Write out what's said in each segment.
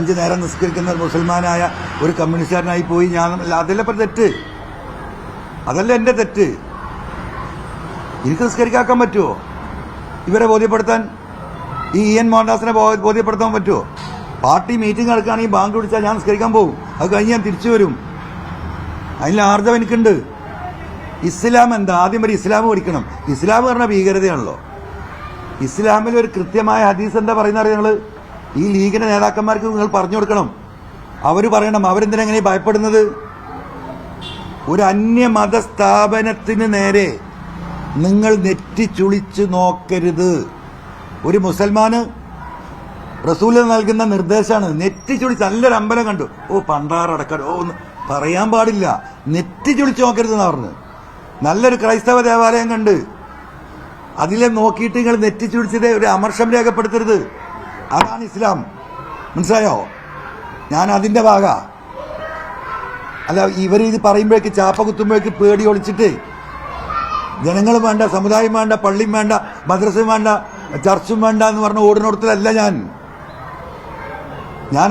5 നേരം നിസ്കരിക്കുന്ന ഒരു മുസൽമാനായ ഒരു കമ്മ്യൂണിസ്റ്റുകാരനായി പോയി ഞാൻ. അതല്ല ഇപ്പം തെറ്റ്, അതല്ല എൻ്റെ തെറ്റ്. എനിക്ക് നിസ്കരിക്കാക്കാൻ പറ്റുമോ? ഇവരെ ബോധ്യപ്പെടുത്താൻ, ഈ എൻ മോഹൻദാസിനെ ബോധ്യപ്പെടുത്താൻ പറ്റുമോ? പാർട്ടി മീറ്റിംഗ് നടക്കുകയാണെങ്കിൽ ബാങ്ക് വിളിച്ചാൽ ഞാൻ നിസ്കരിക്കാൻ പോകും. അത് കഴിഞ്ഞ് ഞാൻ തിരിച്ചു വരും. അതിന് ആർജവം എനിക്കുണ്ട്. ഇസ്ലാം എന്താ? ആദ്യം വരെ ഇസ്ലാം പഠിക്കണം. ഇസ്ലാം പറഞ്ഞ ഭീകരതയാണല്ലോ. ഇസ്ലാമിൽ ഒരു കൃത്യമായ ഹദീസ് എന്താ പറയുന്നത് നിങ്ങൾ? ഈ ലീഗിന്റെ നേതാക്കന്മാർക്ക് നിങ്ങൾ പറഞ്ഞു കൊടുക്കണം. അവർ പറയണം അവരെന്തിനെങ്ങനെ ഭയപ്പെടുന്നത്. ഒരു അന്യമത സ്ഥാപനത്തിന് നേരെ നിങ്ങൾ നെറ്റിച്ചുളിച്ച് നോക്കരുത്. ഒരു മുസൽമാന് റസൂൽ നൽകുന്ന നിർദ്ദേശമാണ് നെറ്റിച്ചുളിച്ച്. നല്ലൊരു അമ്പലം കണ്ടു, പണ്ടാറടക്കാട്, ഒന്ന് പറയാൻ പാടില്ല, നെറ്റിച്ചുളിച്ച് നോക്കരുതെന്ന് പറഞ്ഞു. നല്ലൊരു ക്രൈസ്തവ ദേവാലയം കണ്ട് അതിലെ നോക്കിയിട്ട് നിങ്ങൾ നെറ്റിച്ചുളിച്ചത് ഒരു അമർഷം രേഖപ്പെടുത്തരുത്. അതാണ് ഇസ്ലാം. മനസ്സിലായോ? ഞാൻ അതിന്റെ ഭാഗ അല്ല. ഇവരിത് പറയുമ്പോഴേക്ക്, ചാപ്പ കുത്തുമ്പോഴേക്ക് പേടി ഒളിച്ചിട്ട് ജനങ്ങളും വേണ്ട, സമുദായം വേണ്ട, പള്ളിയും വേണ്ട, മദ്രസയും വേണ്ട, ചർച്ചും വേണ്ട എന്ന് പറഞ്ഞ ഓടിനോടത്തിലല്ല ഞാൻ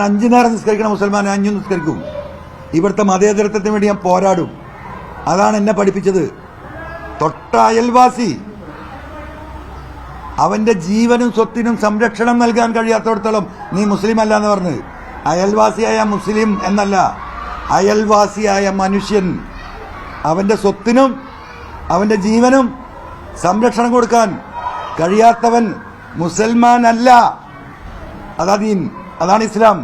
5 നേരം നിസ്കരിക്കണ മുസൽമാൻ 5 നിസ്കരിക്കും. ഇവിടുത്തെ മതേതരത്വത്തിന് വേണ്ടി ഞാൻ പോരാടും. അതാണ് എന്നെ പഠിപ്പിച്ചത്. തൊട്ട അയൽവാസി അവന്റെ ജീവനും സ്വത്തിനും സംരക്ഷണം നൽകാൻ കഴിയാത്തടത്തോളം നീ മുസ്ലിം അല്ല എന്ന് പറഞ്ഞ്. അയൽവാസിയായ മുസ്ലിം എന്നല്ല, അയൽവാസിയായ മനുഷ്യൻ. അവന്റെ സ്വത്തിനും അവന്റെ ജീവനും സംരക്ഷണം കൊടുക്കാൻ കഴിയാത്തവൻ മുസൽമാൻ അല്ല. അതാ ദീൻ, അതാണ് ഇസ്ലാം.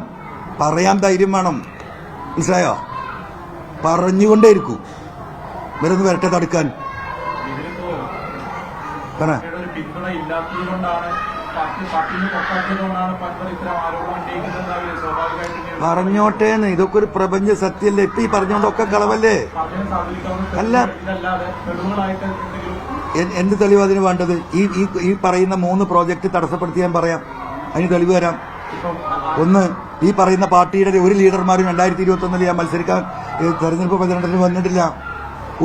പറയാൻ ധൈര്യം വേണം. മനസ്സിലായോ? പറഞ്ഞുകൊണ്ടേയിരിക്കും. വെറുതെ വരട്ടെ തടുക്കാൻ. പറഞ്ഞോട്ടേന്ന്. ഇതൊക്കെ ഒരു പ്രപഞ്ച സത്യല്ലേ? ഇപ്പൊ ഈ പറഞ്ഞോണ്ടൊക്കെ കളവല്ലേ? അല്ല, എന്ത് തെളിവ് അതിന് വേണ്ടത്? ഈ പറയുന്ന 3 പ്രോജക്റ്റ് തടസ്സപ്പെടുത്തി ഞാൻ പറയാം. അതിന് തെളിവ് തരാം. ഒന്ന്, ഈ പറയുന്ന പാർട്ടിയുടെ ഒരു ലീഡർമാരും 2021 ഞാൻ മത്സരിക്കാൻ തെരഞ്ഞെടുപ്പ് പ്രചരണത്തിന് വന്നിട്ടില്ല.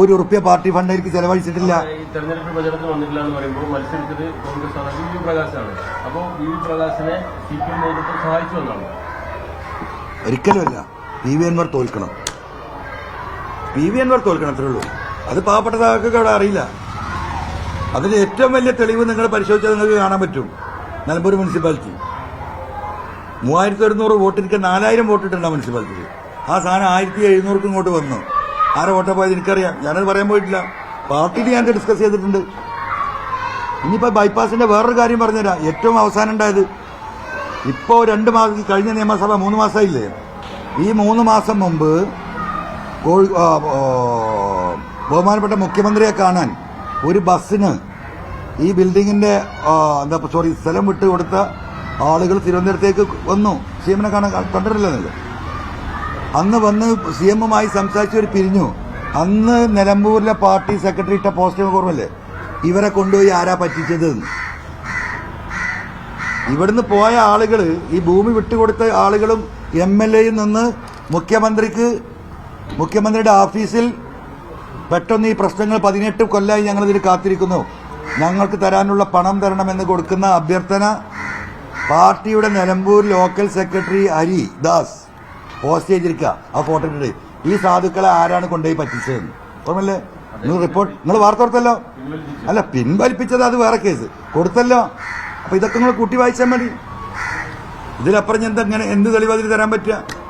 ₹1 പാർട്ടി ഫണ്ട് എനിക്ക് ചെലവഴിച്ചിട്ടില്ല. തെരഞ്ഞെടുപ്പ് പ്രചരണത്തിന് വന്നിട്ടില്ല എന്ന് പറയുമ്പോൾ മത്സരിച്ചത് കോൺഗ്രസ് ആണ്, വി പ്രകാശാണ്. അപ്പോൾ വി പ്രകാശിനെ CPM നേതൃത്വം സഹായിച്ചു എന്നാണ്? ഒരിക്കലുമല്ല. PV അൻവർ തോൽക്കണം. PV അൻവർ തോൽക്കണം, അത്രേ ഉള്ളൂ. അത് പാവപ്പെട്ട താക്കൾക്ക് അവിടെ അറിയില്ല. അതിന് ഏറ്റവും വലിയ തെളിവ് നിങ്ങൾ പരിശോധിച്ചാൽ നിങ്ങൾക്ക് കാണാൻ പറ്റും. നിലമ്പൂർ മുനിസിപ്പാലിറ്റി 3100 വോട്ടിരിക്കാൻ 4000 വോട്ടിട്ടുണ്ട് മുനിസിപ്പാലിറ്റിയിൽ. ആ സാധനം 1700 ഇങ്ങോട്ട് വന്നു. ആരെ വോട്ടാ പോയത് എനിക്കറിയാം. ഞാനത് പറയാൻ പോയിട്ടില്ല. പാർട്ടിയിൽ ഞാൻ ഡിസ്കസ് ചെയ്തിട്ടുണ്ട്. ഇനിയിപ്പോൾ ബൈപ്പാസിന്റെ വേറൊരു കാര്യം പറഞ്ഞുതരാം. ഏറ്റവും അവസാനം ഉണ്ടായത് ഇപ്പോൾ 2 മാസം കഴിഞ്ഞ നിയമസഭ 3 മാസമായില്ലേ? ഈ 3 മാസം മുമ്പ് ബഹുമാനപ്പെട്ട മുഖ്യമന്ത്രിയെ കാണാൻ ഒരു ബസ്സിന് ഈ ബിൽഡിങ്ങിന്റെ സ്ഥലം വിട്ട് കൊടുത്ത ആളുകൾ തിരുവനന്തപുരത്തേക്ക് വന്നു. CM-നെ കാണാൻ കണ്ടിട്ടില്ല നിങ്ങൾ? അന്ന് വന്ന് CM-മായി സംസാരിച്ചവർ പിരിഞ്ഞു. അന്ന് നിലമ്പൂരിലെ പാർട്ടി സെക്രട്ടറി ഇട്ട പോസ്റ്റ് ഓർമ്മല്ലേ? ഇവരെ കൊണ്ടുപോയി ആരാ പറ്റിച്ചത്? ഇവിടുന്ന് പോയ ആളുകൾ, ഈ ഭൂമി വിട്ടുകൊടുത്ത ആളുകളും MLAയും നിന്ന് മുഖ്യമന്ത്രിയുടെ ഓഫീസിൽ പെട്ടെന്ന് ഈ പ്രശ്നങ്ങൾ 18 കൊല്ലമായി ഞങ്ങളിതിൽ കാത്തിരിക്കുന്നു, ഞങ്ങൾക്ക് തരാനുള്ള പണം തരണമെന്ന് കൊടുക്കുന്ന അഭ്യർത്ഥന പാർട്ടിയുടെ Nilambur local secretary Haridas post ചെയ്തിരിക്കുക. ആ ഫോട്ടോ ഇട്ടിട്ട് ഈ സാധുക്കളെ ആരാണ് കൊണ്ടുപോയി പറ്റിച്ചതെന്ന് ഓർമ്മല്ലേ? നിങ്ങൾ വാർത്ത കൊടുത്തല്ലോ. അല്ല, പിൻവലിപ്പിച്ചത് അത് വേറെ കേസ്. കൊടുത്തല്ലോ. അപ്പൊ ഇതൊക്കെ നിങ്ങൾ കൂട്ടി വായിച്ചാൽ മതി. ഇതിലപ്പുറം എന്ത് തെളിവ് അതിൽ തരാൻ പറ്റുക?